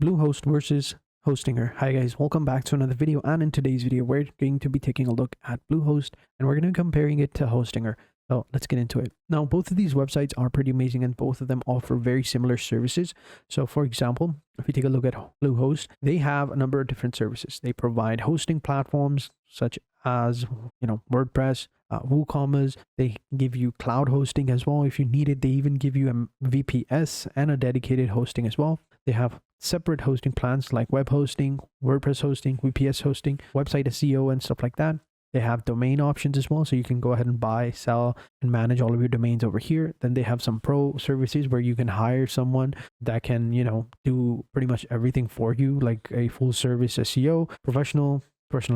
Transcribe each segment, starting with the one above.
Bluehost versus Hostinger. Hi guys, welcome back to another video, and in today's video we're going to be taking a look at Bluehost and we're going to be comparing it to Hostinger. So let's get into it. Now both of these websites are pretty amazing and both of them offer very similar services. So for example, if you take a look at Bluehost, they have a number of different services. They provide hosting platforms such as WordPress, WooCommerce. They give you cloud hosting as well if you need it. They even give you a VPS and a dedicated hosting as well. They have separate hosting plans like web hosting, WordPress hosting, VPS hosting, website SEO and stuff like that. They have domain options as well, so you can go ahead and buy, sell, and manage all of your domains over here. Then they have some pro services where you can hire someone that can, do pretty much everything for you, like a full service SEO, personal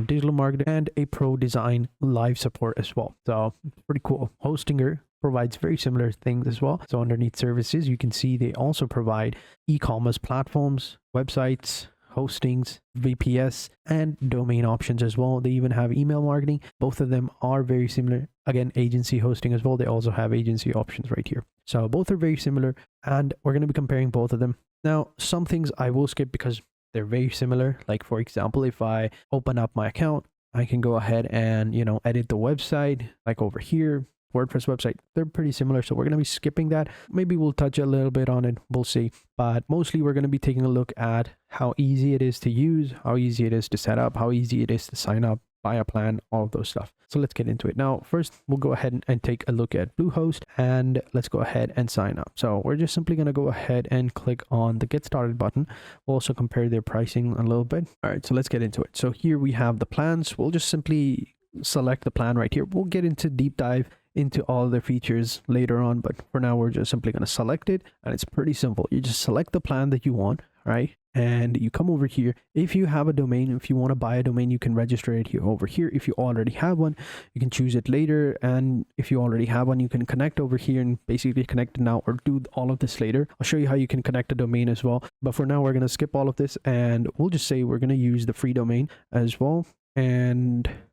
digital marketing, and a pro design live support as well. So pretty cool. Hostinger provides very similar things as well. So underneath services, you can see they also provide e-commerce platforms, websites, hostings, VPS, and domain options as well. They even have email marketing. Both of them are very similar. Again, agency hosting as well. They also have agency options right here. So both are very similar, and we're going to be comparing both of them. Now, some things I will skip because they're very similar. Like for example, if I open up my account, I can go ahead and, edit the website like over here. WordPress website, they're pretty similar, so we're going to be skipping that. Maybe we'll touch a little bit on it, we'll see, but mostly we're going to be taking a look at how easy it is to use, how easy it is to set up, how easy it is to sign up, buy a plan, all of those stuff. So let's get into it. Now first we'll go ahead and take a look at Bluehost, and let's go ahead and sign up. So we're just simply going to go ahead and click on the get started button. We'll also compare their pricing a little bit. All right, so let's get into it. So here we have the plans. We'll just simply select the plan right here. We'll get into deep dive into all the features later on, but for now we're just simply going to select it, and it's pretty simple. You just select the plan that you want, right? And you come over here. If you have a domain, if you want to buy a domain, you can register it here over here. If you already have one, you can choose it later, and if you already have one, you can connect over here and basically connect it now or do all of this later. I'll show you how you can connect a domain as well, but for now we're going to skip all of this, and we'll just say we're going to use the free domain as well,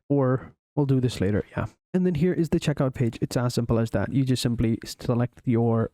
or we'll do this later. Yeah. And then here is the checkout page. It's as simple as that. You just simply select your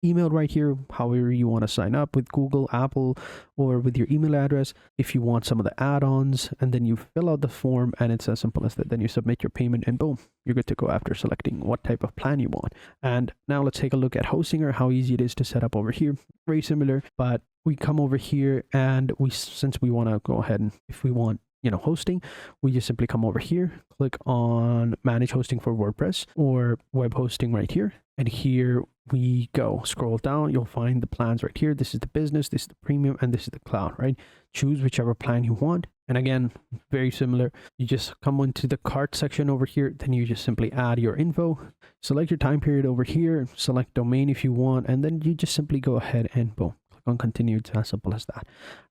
email right here, however you want to sign up with Google, Apple, or with your email address. If you want some of the add-ons, and then you fill out the form, and it's as simple as that. Then you submit your payment and boom, you're good to go after selecting what type of plan you want. And now let's take a look at Hostinger, how easy it is to set up over here. Very similar, but we come over here and since we want to go ahead and if we want hosting, we just simply come over here, click on manage hosting for WordPress or web hosting right here. And here we go, scroll down, you'll find the plans right here. This is the business, this is the premium, and this is the cloud, right? Choose whichever plan you want. And again, very similar. You just come into the cart section over here, then you just simply add your info, select your time period over here, select domain if you want, and then you just simply go ahead and boom, click on continue. It's as simple as that,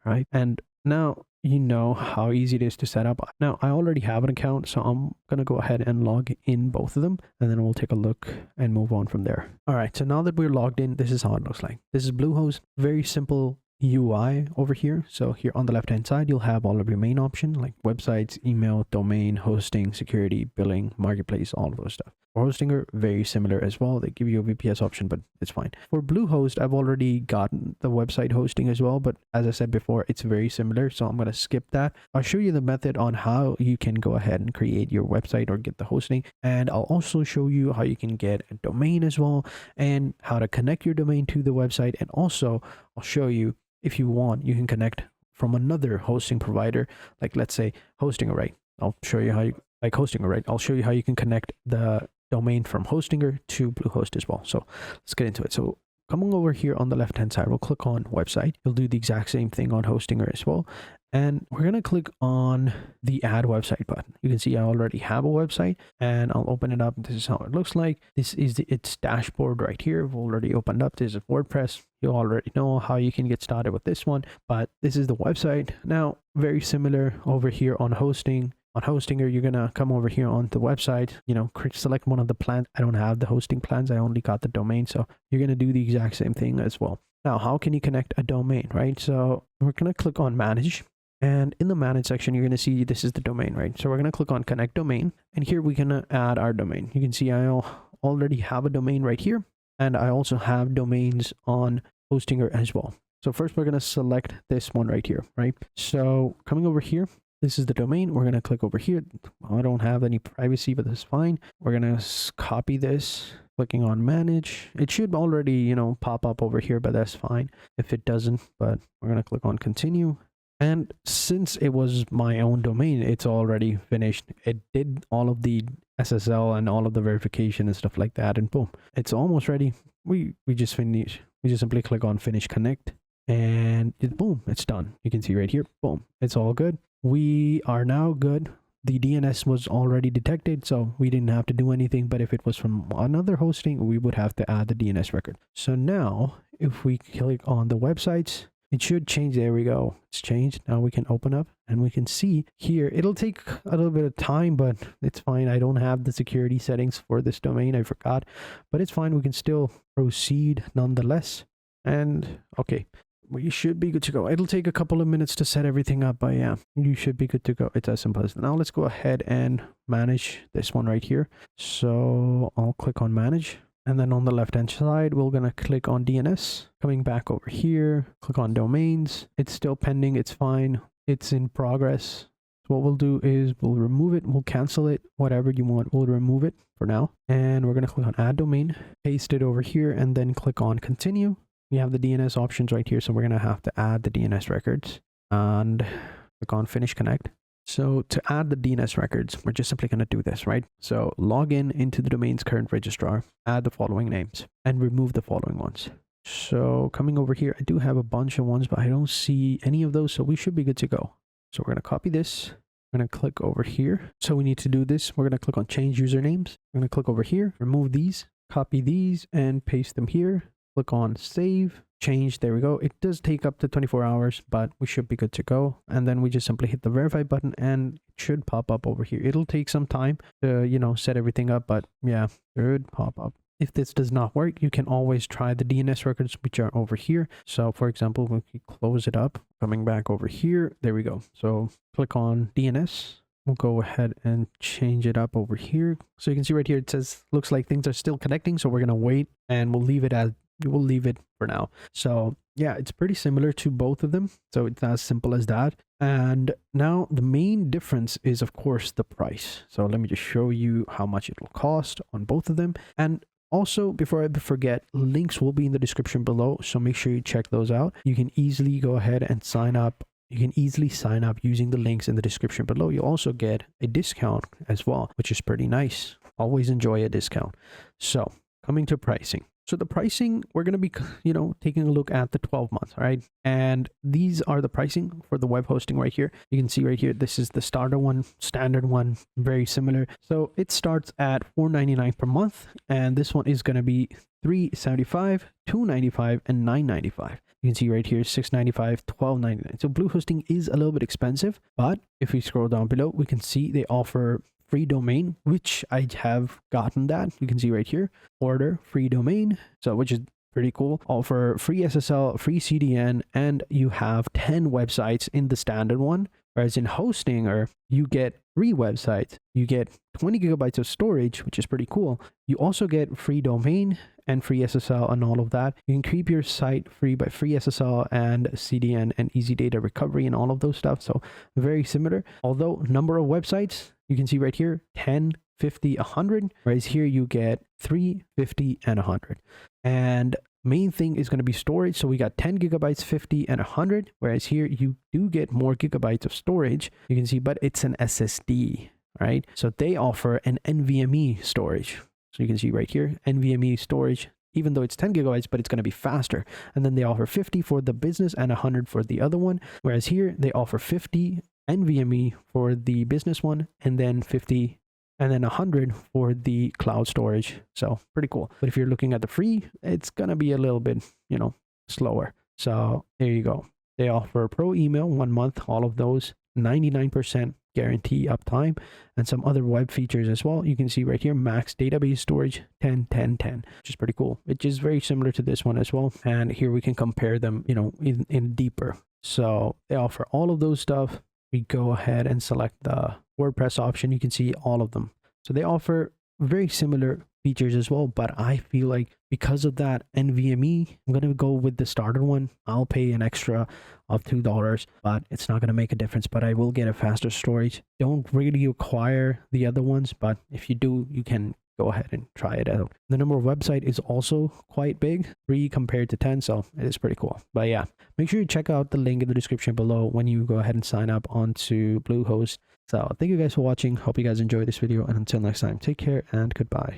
right? And now you know how easy it is to set up. Now I already have an account, so I'm gonna go ahead and log in both of them, and then we'll take a look and move on from there. All right, so now that we're logged in, this is how it looks like. This is Bluehost. Very simple UI over here. So here on the left hand side, you'll have all of your main option like websites, email, domain, hosting, security, billing, marketplace, all of those stuff. For Hostinger, very similar as well. They give you a VPS option, but it's fine. For Bluehost, I've already gotten the website hosting as well, but as I said before, it's very similar, so I'm going to skip that. I'll show you the method on how you can go ahead and create your website or get the hosting, and I'll also show you how you can get a domain as well and how to connect your domain to the website. And also I'll show you, if you want, you can connect from another hosting provider, like let's say Hostinger. I'll show you how you I'll show you how you can connect the domain from Hostinger to Bluehost as well. So let's get into it. So coming over here on the left hand side, we'll click on website. You'll do the exact same thing on Hostinger as well, and we're going to click on the add website button. You can see I already have a website, and I'll open it up. This is how it looks like. This is its dashboard right here. We've already opened up. This is WordPress. You already know how you can get started with this one, but this is the website. Now very similar over here on hosting. On Hostinger, you're gonna come over here on the website, select one of the plans. I don't have the hosting plans, I only got the domain, so you're gonna do the exact same thing as well. Now, how can you connect a domain, right? So we're gonna click on manage, and in the manage section, you're gonna see this is the domain, right? So we're gonna click on connect domain, and here we can add our domain. You can see I already have a domain right here, and I also have domains on Hostinger as well. So first we're going to select this one right here, right? So coming over here, this is the domain. We're going to click over here. I don't have any privacy, but that's fine. We're going to copy this, clicking on manage. It should already, you know, pop up over here, but that's fine if it doesn't. But we're going to click on continue. And since it was my own domain, it's already finished. It did all of the SSL and all of the verification and stuff like that. And boom, it's almost ready. We just finish. We just simply click on finish connect and boom, it's done. You can see right here, boom, it's all good. We are now good. The DNS was already detected, so we didn't have to do anything. But if it was from another hosting, we would have to add the DNS record. So now if we click on the websites, it should change. There we go. It's changed. Now we can open up and we can see here. It'll take a little bit of time, but it's fine. I don't have the security settings for this domain. I forgot, but it's fine. We can still proceed nonetheless. And okay, we should be good to go. It'll take a couple of minutes to set everything up, but yeah, you should be good to go. It's as simple as that. Now let's go ahead and manage this one right here. So I'll click on manage. And then on the left hand side, we're going to click on DNS. Coming back over here, click on domains. It's still pending. It's fine. It's in progress. So what we'll do is we'll remove it. We'll cancel it. Whatever you want, we'll remove it for now. And we're going to click on add domain, paste it over here, and then click on continue. We have the DNS options right here. So we're going to have to add the DNS records and click on finish connect. So to add the DNS records, we're just simply going to do this, right? So log in into the domain's current registrar, add the following names, and remove the following ones. So coming over here, I do have a bunch of ones, but I don't see any of those. So we should be good to go. So we're going to copy this. We're going to click over here. So we need to do this. We're going to click on change usernames. We're going to click over here, remove these, copy these, and paste them here. Click on save. Change. There we go. It does take up to 24 hours, but we should be good to go. And then we just simply hit the verify button and it should pop up over here. It'll take some time to, you know, set everything up, but yeah, it should pop up. If this does not work, you can always try the DNS records, which are over here. So for example, we can close it up, coming back over here. There we go. So click on DNS. We'll go ahead and change it up over here. So you can see right here, it says, looks like things are still connecting. So we're going to wait and we'll leave it as we'll leave it for now. So yeah, it's pretty similar to both of them. So it's as simple as that. And now the main difference is, of course, the price. So let me just show you how much it will cost on both of them. And also, before I forget, links will be in the description below. So make sure you check those out. You can easily go ahead and sign up. You can easily sign up using the links in the description below. You'll also get a discount as well, which is pretty nice. Always enjoy a discount. So coming to pricing. So the pricing, we're going to be, you know, taking a look at the 12 months, right? And these are the pricing for the web hosting right here. You can see right here, this is the starter one, standard one, very similar. So it starts at $4.99 per month. And this one is going to be $3.75, $2.95, and $9.95. You can see right here, $6.95, $12.99. So Bluehosting is a little bit expensive, but if we scroll down below, we can see they offer free domain, which I have gotten that. You can see right here, order free domain. So which is pretty cool. Offer free SSL, free CDN, and you have 10 websites in the standard one. Whereas in Hostinger, you get 3 websites. You get 20 gigabytes of storage, which is pretty cool. You also get free domain and free SSL and all of that. You can keep your site free by free SSL and CDN and easy data recovery and all of those stuff. So very similar. Although number of websites, you can see right here, 10, 50, 100. Whereas here you get 3, 50, and 100. And main thing is going to be storage. So we got 10 gigabytes, 50, and 100. Whereas here you do get more gigabytes of storage. You can see, but it's an SSD, right? So they offer an NVMe storage. So you can see right here, NVMe storage, even though it's 10 gigabytes, but it's going to be faster. And then they offer 50 for the business and 100 for the other one. Whereas here they offer 50 NVMe for the business one, and then 50 and then 100 for the cloud storage. So pretty cool. But if you're looking at the free, it's going to be a little bit, you know, slower. So there you go. They offer pro email 1 month, all of those, 99% guarantee uptime, and some other web features as well. You can see right here, max database storage 10, 10, 10, which is pretty cool, which is very similar to this one as well. And here we can compare them, you know, in deeper. So they offer all of those stuff. We go ahead and select the WordPress option. You can see all of them. So they offer very similar features as well, but I feel like because of that NVMe, I'm gonna go with the starter one. I'll pay an extra of $2, but it's not gonna make a difference. But I will get a faster storage. Don't really require the other ones, but if you do, you can go ahead and try it out. The number of website is also quite big, 3 compared to 10, so it is pretty cool. But yeah, make sure you check out the link in the description below when you go ahead and sign up onto Bluehost. So thank you guys for watching. Hope you guys enjoyed this video, and until next time, take care and goodbye.